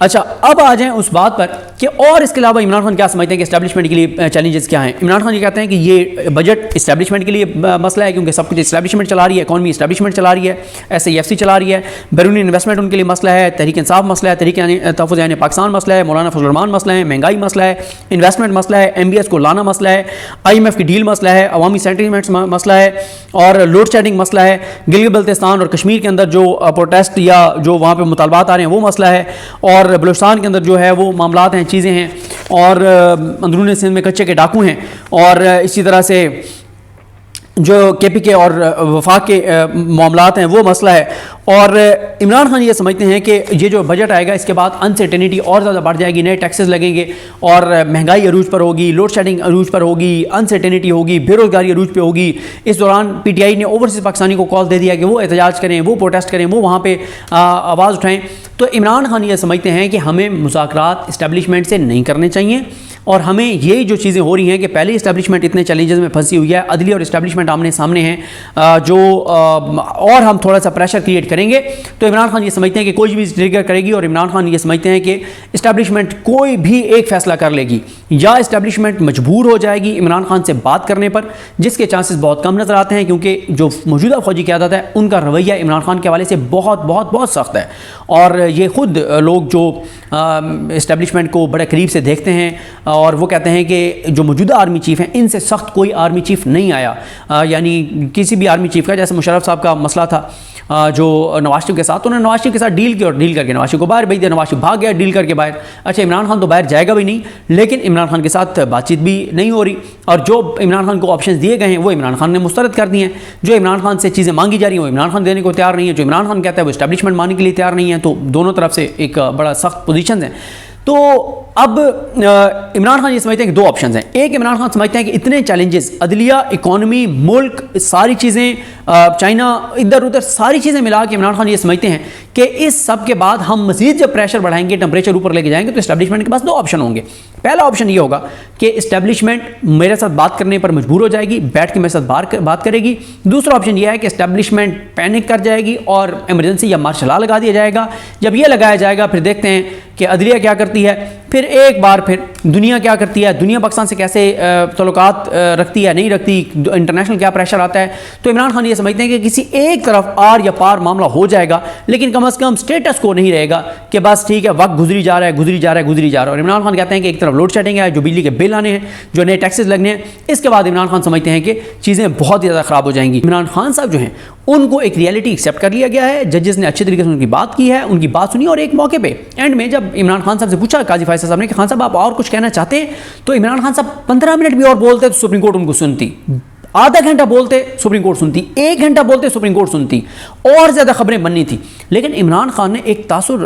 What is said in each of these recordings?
اچھا اب آ جائیں اس بات پر کہ اور اس کے علاوہ عمران خان کیا سمجھتے ہیں کہ اسٹیبلشمنٹ کے لیے چیلنجز کیا ہیں. عمران خان یہ کہتے ہیں کہ یہ بجٹ اسٹیبلشمنٹ کے لیے مسئلہ ہے کیونکہ سب کچھ اسٹیبلشمنٹ چلا رہی ہے, اکانومی اسٹیبلشمنٹ چلا رہی ہے, SAFC چلا رہی ہے, بیرونی انویسٹمنٹ ان کے لیے مسئلہ ہے, تحریک انصاف مسئلہ ہے, تحریک تحفظ عین پاکستان مسئلہ ہے, مولانا فضل الرحمان مسئلہ ہے, مہنگائی مسئلہ ہے, انویسٹمنٹ مسئلہ ہے, MBS کو لانا مسئلہ ہے, IMF کی ڈیل مسئلہ ہے, عوامی سینٹیمنٹس مسئلہ ہے, اور لوڈ شیڈنگ مسئلہ ہے, گلگت بلتستان اور کشمیر کے اندر جو پروٹیسٹ یا جو وہاں پہ مطالبات آ رہے ہیں وہ مسئلہ ہے, اور بلوچستان کے اندر جو ہے وہ معاملات ہیں, چیزیں ہیں, اور اندرون سندھ میں کچے کے ڈاکو ہیں, اور اسی طرح سے جو KPK اور وفاق کے معاملات ہیں وہ مسئلہ ہے. اور عمران خان یہ سمجھتے ہیں کہ یہ جو بجٹ آئے گا اس کے بعد انسرٹینٹی اور زیادہ بڑھ جائے گی, نئے ٹیکسز لگیں گے, اور مہنگائی عروج پر ہوگی, لوڈ شیڈنگ عروج پر ہوگی, انسرٹینٹی ہوگی, بے روزگاری عروج پہ ہوگی. اس دوران PTI نے اوورسیز پاکستانی کو کال دے دیا کہ وہ احتجاج کریں, وہ پروٹیسٹ کریں, وہ وہاں پہ آواز اٹھائیں. تو عمران خان یہ سمجھتے ہیں کہ ہمیں مذاکرات اسٹیبلشمنٹ سے نہیں کرنے چاہیے, اور ہمیں یہ جو چیزیں ہو رہی ہیں کہ پہلے اسٹیبلشمنٹ اتنے چیلنجز میں پھنسی ہوئی ہے, عدلیہ اور اسٹیبلشمنٹ آمنے سامنے ہیں, جو اور ہم تھوڑا سا پریشر کریٹ کریں گے. تو عمران خان یہ سمجھتے ہیں کہ کوئی بھی ٹریگر کرے گی, اور عمران خان یہ سمجھتے ہیں کہ اسٹیبلشمنٹ کوئی بھی ایک فیصلہ کر لے گی, یا اسٹیبلشمنٹ مجبور ہو جائے گی عمران خان سے بات کرنے پر, جس کے چانسز بہت کم نظر آتے ہیں, کیونکہ جو موجودہ فوجی قیادت ہے ان کا رویہ عمران خان کے حوالے سے بہت بہت بہت سخت ہے. اور یہ خود لوگ جو اسٹیبلشمنٹ کو بڑے قریب سے دیکھتے ہیں, اور وہ کہتے ہیں کہ جو موجودہ آرمی چیف ہیں ان سے سخت کوئی آرمی چیف نہیں آیا. یعنی کسی بھی آرمی چیف کا, جیسے مشرف صاحب کا مسئلہ تھا جو نواز شریف کے ساتھ, انہوں نے نواز شریف کے ساتھ ڈیل کی, اور ڈیل کر کے نواز شریف کو باہر بھیج دیا, نواز شریف بھاگ گیا ڈیل کر کے باہر. اچھا عمران خان تو باہر جائے گا بھی نہیں, لیکن عمران خان کے ساتھ بات چیت بھی نہیں ہو رہی, اور جو عمران خان کو آپشنز دیے گئے ہیں وہ عمران خان نے مسترد کر دی ہیں. جو عمران خان سے چیزیں مانگی جا رہی ہیں وہ عمران خان دینے کو تیار نہیں ہے, جو عمران خان کہتا ہے وہ اسٹیبلشمنٹ ماننے کے لیے تیار نہیں ہے. تو دونوں طرف سے ایک بڑا سخت پوزیشنز ہیں. تو اب عمران خان یہ سمجھتے ہیں کہ دو آپشنز ہیں. ایک, عمران خان سمجھتے ہیں کہ اتنے چیلنجز, عدلیہ, اکانومی, ملک, ساری چیزیں, چائنا, ادھر ادھر ساری چیزیں ملا کے عمران خان یہ سمجھتے ہیں کہ اس سب کے بعد ہم مزید جب پریشر بڑھائیں گے, ٹمپریچر اوپر لے کے جائیں گے, تو اسٹیبلشمنٹ کے پاس دو آپشن ہوں گے. پہلا آپشن یہ ہوگا کہ اسٹیبلشمنٹ میرے ساتھ بات کرنے پر مجبور ہو جائے گی, بیٹھ کے میرے ساتھ بات کرے گی. دوسرا آپشن یہ ہے کہ اسٹیبلشمنٹ پینک کر جائے گی اور ایمرجنسی یا مارشل لا لگا دیا جائے گا. جب یہ لگایا جائے گا پھر دیکھتے ہیں کہ عدلیہ کیا کرتی ہے, پھر ایک بار پھر دنیا کیا کرتی ہے, دنیا پاکستان سے کیسے تعلقات رکھتی ہے نہیں رکھتی, انٹرنیشنل کیا پریشر آتا ہے. تو عمران خان یہ سمجھتے ہیں کہ کسی ایک طرف آر یا پار معاملہ ہو جائے گا, لیکن کم از کم سٹیٹس کو نہیں رہے گا کہ بس ٹھیک ہے وقت گزری جا رہا ہے. اور عمران خان کہتے ہیں کہ ایک طرف لوڈ شیڈنگ ہے, جو بجلی کے بل آنے ہیں, جو نئے ٹیکسز لگنے ہیں, اس کے بعد عمران خان سمجھتے ہیں کہ چیزیں بہت زیادہ خراب ہو جائیں گی. عمران خان صاحب جو ہیں ان کو ایک ریئلٹی ایکسیپٹ کر لیا گیا ہے, ججز نے اچھے طریقے سے ان کی بات کی ہے, ان کی بات سنی, اور ایک موقع پہ اینڈ میں جب عمران خان صاحب سے پوچھا قاضی فیصل صاحب نے کہ خان صاحب آپ اور کچھ کہنا چاہتے ہیں, تو عمران خان صاحب 15 منٹ بھی اور بولتے تو سپریم کورٹ ان کو سنتی, آدھا گھنٹہ بولتے سپریم کورٹ سنتی, 1 گھنٹہ بولتے سپریم کورٹ سنتی, اور زیادہ خبریں بننی تھی. لیکن عمران خان نے ایک تاثر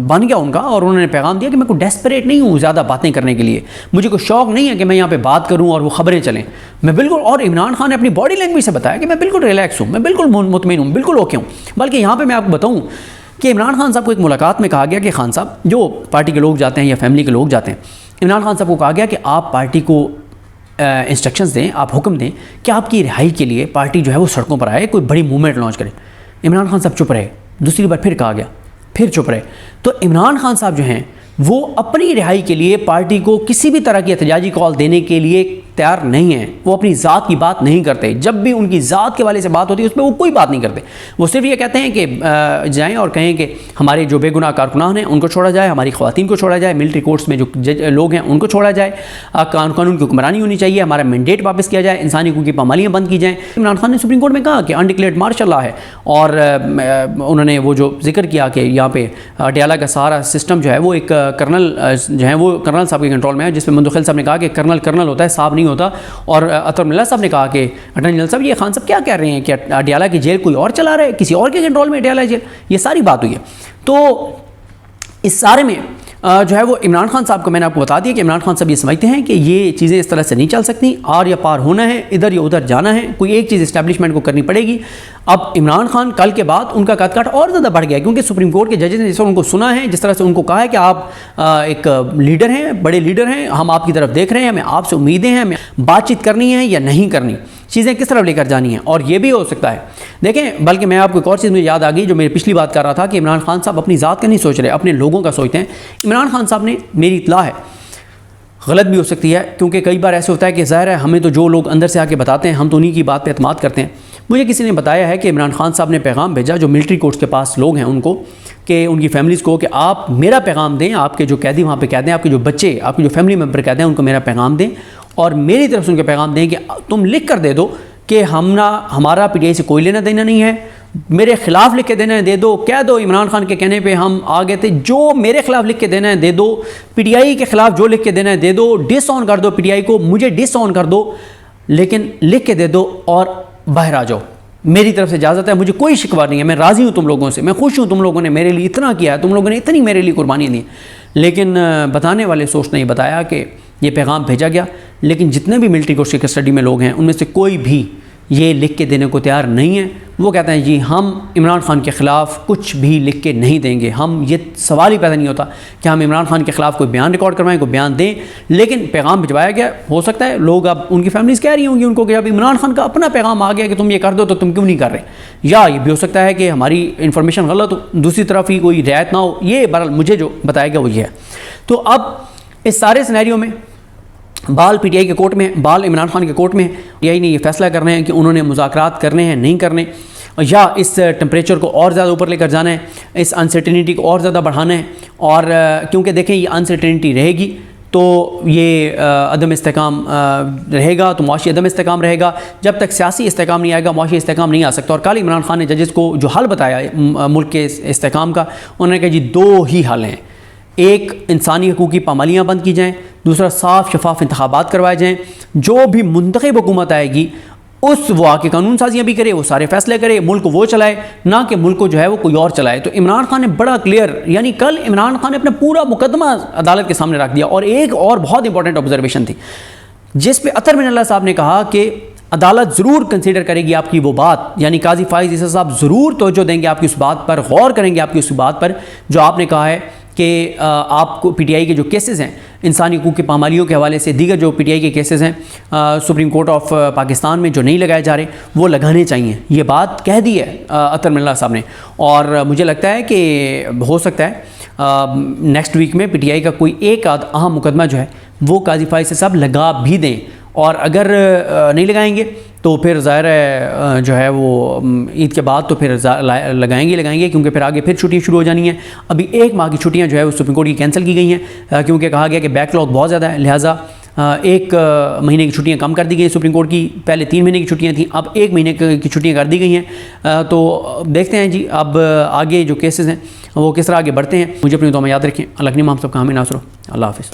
بن گیا ان کا, اور انہوں نے پیغام دیا کہ میں کوئی ڈیسپریٹ نہیں ہوں زیادہ باتیں کرنے کے لیے, مجھے کوئی شوق نہیں ہے کہ میں یہاں پہ بات کروں اور وہ خبریں چلیں, میں بالکل. اور عمران خان نے اپنی باڈی لینگویج سے بتایا کہ میں بالکل ریلیکس ہوں, میں بالکل مطمئن ہوں, بالکل اوکے ہوں. بلکہ یہاں پہ میں آپ کو بتاؤں کہ عمران خان صاحب کو ایک ملاقات میں کہا گیا کہ خان صاحب, جو پارٹی کے لوگ جاتے ہیں یا فیملی کے لوگ جاتے ہیں, عمران خان صاحب کو کہا گیا کہ آپ پارٹی کو انسٹرکشنز دیں, آپ حکم دیں کہ آپ کی رہائی کے لیے پارٹی جو ہے وہ سڑکوں پر آئے, کوئی بڑی موومنٹ لانچ کرے. عمران خان صاحب چپ رہے, دوسری بار پھر کہا گیا, پھر چپ رہے. تو عمران خان صاحب جو ہیں وہ اپنی رہائی کے لیے پارٹی کو کسی بھی طرح کی احتجاجی کال دینے کے لیے تیار نہیں ہیں. وہ اپنی ذات کی بات نہیں کرتے, جب بھی ان کی ذات کے والے سے بات ہوتی ہے اس پہ وہ کوئی بات نہیں کرتے. وہ صرف یہ کہتے ہیں کہ جائیں اور کہیں کہ ہمارے جو بے گناہ کارکنان ہیں ان کو چھوڑا جائے, ہماری خواتین کو چھوڑا جائے, ملٹری کورٹس میں جو لوگ ہیں ان کو چھوڑا جائے, قانون کی حکمرانی ہونی چاہیے, ہمارا مینڈیٹ واپس کیا جائے, انسانی حقوق کی پامالیاں بند کی جائیں. عمران خان نے سپریم کورٹ میں کہا کہ انڈکلیئرڈ مارشل لا ہے, اور انہوں نے وہ جو ذکر کیا کہ یہاں پہ اڈیالہ کا سارا سسٹم جو ہے وہ ایک کرنل جو ہے وہ کرنل صاحب کے کنٹرول میں ہے, جس پہ منتخل صاحب نے کہا کہ کرنل ہوتا ہے, صاحب نہیں ہوتا. اور اطہر ملا صاحب نے کہا کہ اٹارنی جنرل صاحب یہ خان صاحب کیا کہہ رہے ہیں کہ اڈیالہ کی جیل کوئی اور چلا رہا ہے, کسی اور کے کنٹرول میں اڈیالہ جیل, یہ ساری بات ہوئی ہے. تو اس سارے میں جو ہے وہ عمران خان صاحب کو میں نے آپ کو بتا دیا کہ عمران خان صاحب یہ سمجھتے ہیں کہ یہ چیزیں اس طرح سے نہیں چل سکتی, آر یا پار ہونا ہے, ادھر یا ادھر جانا ہے, کوئی ایک چیز اسٹیبلشمنٹ کو کرنی پڑے گی. اب عمران خان کل کے بعد ان کا قد کاٹ اور زیادہ بڑھ گیا کیونکہ سپریم کورٹ کے ججز نے جس طرح ان کو سنا ہے, جس طرح سے ان کو کہا ہے کہ آپ ایک لیڈر ہیں, بڑے لیڈر ہیں, ہم آپ کی طرف دیکھ رہے ہیں, ہمیں آپ سے امیدیں ہیں, ہمیں بات چیت کرنی ہے یا نہیں کرنی, چیزیں کس طرف لے کر جانی ہیں. اور یہ بھی ہو سکتا ہے دیکھیں, بلکہ میں آپ کو ایک اور چیز مجھے یاد آ گئی جو میری پچھلی بات کر رہا تھا کہ عمران خان صاحب اپنی ذات کا نہیں سوچ رہے, اپنے لوگوں کا سوچتے ہیں. عمران خان صاحب نے, میری اطلاع ہے, غلط بھی ہو سکتی ہے کیونکہ کئی بار ایسے ہوتا ہے کہ ظاہر ہے ہمیں تو جو لوگ اندر سے آ کے بتاتے ہیں ہم تو انہی کی بات پہ اعتماد کرتے ہیں. مجھے کسی نے بتایا ہے کہ عمران خان صاحب نے پیغام بھیجا جو ملٹری کورٹس کے پاس لوگ ہیں ان کو, کہ ان کی فیملیز کو کہ آپ میرا پیغام دیں, آپ کے جو قیدی وہاں پہ قید ہیں, آپ کے جو بچے, آپ کے جو فیملی ممبر قید ہیں, ان کو میرا پیغام دیں اور میری طرف سے ان کے پیغام دیں کہ تم لکھ کر دے دو کہ ہمارا پی ٹی آئی سے کوئی لینا دینا نہیں ہے, میرے خلاف لکھ کے دینا ہے دے دو, کہہ دو عمران خان کے کہنے پہ ہم آ گئے تھے, جو میرے خلاف لکھ کے دینا ہے دے دو, پی ٹی آئی کے خلاف جو لکھ کے دینا ہے دے دو, ڈس آن کر دو پی ٹی آئی کو, مجھے ڈس آن کر دو, لیکن لکھ کے دے دو اور باہر آ جاؤ. میری طرف سے اجازت ہے, مجھے کوئی شکوہ نہیں ہے, میں راضی ہوں تم لوگوں سے, میں خوش ہوں تم لوگوں نے میرے لیے اتنا کیا ہے, تم لوگوں نے اتنی میرے لیے قربانیاں دی. لیکن بتانے والے سوچ نے یہ بتایا کہ یہ پیغام بھیجا گیا, لیکن جتنے بھی ملٹری کورٹس کی کسٹڈی میں لوگ ہیں ان میں سے کوئی بھی یہ لکھ کے دینے کو تیار نہیں ہے. وہ کہتے ہیں جی ہم عمران خان کے خلاف کچھ بھی لکھ کے نہیں دیں گے, ہم یہ سوال ہی پیدا نہیں ہوتا کہ ہم عمران خان کے خلاف کوئی بیان ریکارڈ کروائیں, کوئی بیان دیں. لیکن پیغام بھجوایا گیا, ہو سکتا ہے لوگ اب ان کی فیملیز کہہ رہی ہوں گی ان کو کہ اب عمران خان کا اپنا پیغام آ گیا کہ تم یہ کر دو تو تم کیوں نہیں کر رہے, یا یہ بھی ہو سکتا ہے کہ ہماری انفارمیشن غلط ہو, دوسری طرف ہی کوئی رعایت نہ ہو. یہ بہرحال مجھے جو بتایا گیا وہ یہ ہے. تو اب اس سارے سینیریو میں بال پی ٹی آئی کے کورٹ میں, بال عمران خان کے کورٹ میں, پی آئی نے یہ فیصلہ کرنا ہے کہ انہوں نے مذاکرات کرنے ہیں نہیں کرنے, یا اس ٹمپریچر کو اور زیادہ اوپر لے کر جانا ہے, اس انسرٹینٹی کو اور زیادہ بڑھانا ہے. اور کیونکہ دیکھیں یہ انسرٹینٹی رہے گی تو یہ عدم استحکام رہے گا, تو معاشی عدم استحکام رہے گا. جب تک سیاسی استحکام نہیں آئے گا معاشی استحکام نہیں آ سکتا. اور کل عمران خان نے ججز کو جو حل بتایا ملک کے استحکام کا, انہوں نے کہا جی دو ہی حل ہیں, ایک انسانی حقوق کی پامالیاں بند کی جائیں, دوسرا صاف شفاف انتخابات کروائے جائیں. جو بھی منتخب حکومت آئے گی اس وہ آ کے قانون سازیاں بھی کرے, وہ سارے فیصلے کرے, ملک کو وہ چلائے, نہ کہ ملک کو جو ہے وہ کوئی اور چلائے. تو عمران خان نے بڑا کلیئر, یعنی کل عمران خان نے اپنا پورا مقدمہ عدالت کے سامنے رکھ دیا. اور ایک اور بہت امپورٹنٹ آبزرویشن تھی جس پہ اطہر من اللہ صاحب نے کہا کہ عدالت ضرور کنسیڈر کرے گی آپ کی وہ بات, یعنی قاضی فائز عیسی صاحب ضرور توجہ دیں گے آپ کی اس بات پر, غور کریں گے آپ کی اس بات پر جو آپ نے کہا ہے کہ آپ کو پی ٹی آئی کے جو کیسز ہیں انسانی حقوق کی پامالیوں کے حوالے سے, دیگر جو پی ٹی آئی کے کیسز ہیں سپریم کورٹ آف پاکستان میں جو نہیں لگائے جا رہے وہ لگانے چاہیے. یہ بات کہہ دی ہے اطہر من اللہ صاحب نے. اور مجھے لگتا ہے کہ ہو سکتا ہے نیکسٹ ویک میں پی ٹی آئی کا کوئی ایک آدھ اہم مقدمہ جو ہے وہ قاضی فائز صاحب لگا بھی دیں. اور اگر نہیں لگائیں گے تو پھر ظاہر ہے جو ہے وہ عید کے بعد تو پھر لگائیں گے کیونکہ پھر آگے پھر چھٹیاں شروع ہو جانی ہیں. ابھی 1 ماہ کی چھٹیاں جو ہے وہ سپریم کورٹ کی کینسل کی گئی ہیں کیونکہ کہا گیا کہ بیک لاگ بہت زیادہ ہے, لہٰذا 1 مہینے کی چھٹیاں کم کر دی گئی سپریم کورٹ کی. پہلے 3 مہینے کی چھٹیاں تھیں, اب 1 مہینے کی چھٹیاں کر دی گئی ہیں. تو دیکھتے ہیں جی اب آگے جو کیسز ہیں وہ کس طرح آگے بڑھتے ہیں. مجھے اپنی دعا میں یاد رکھیں. اللہ کے نام ہم سب کا حامی ناصر ہو. اللہ حافظ.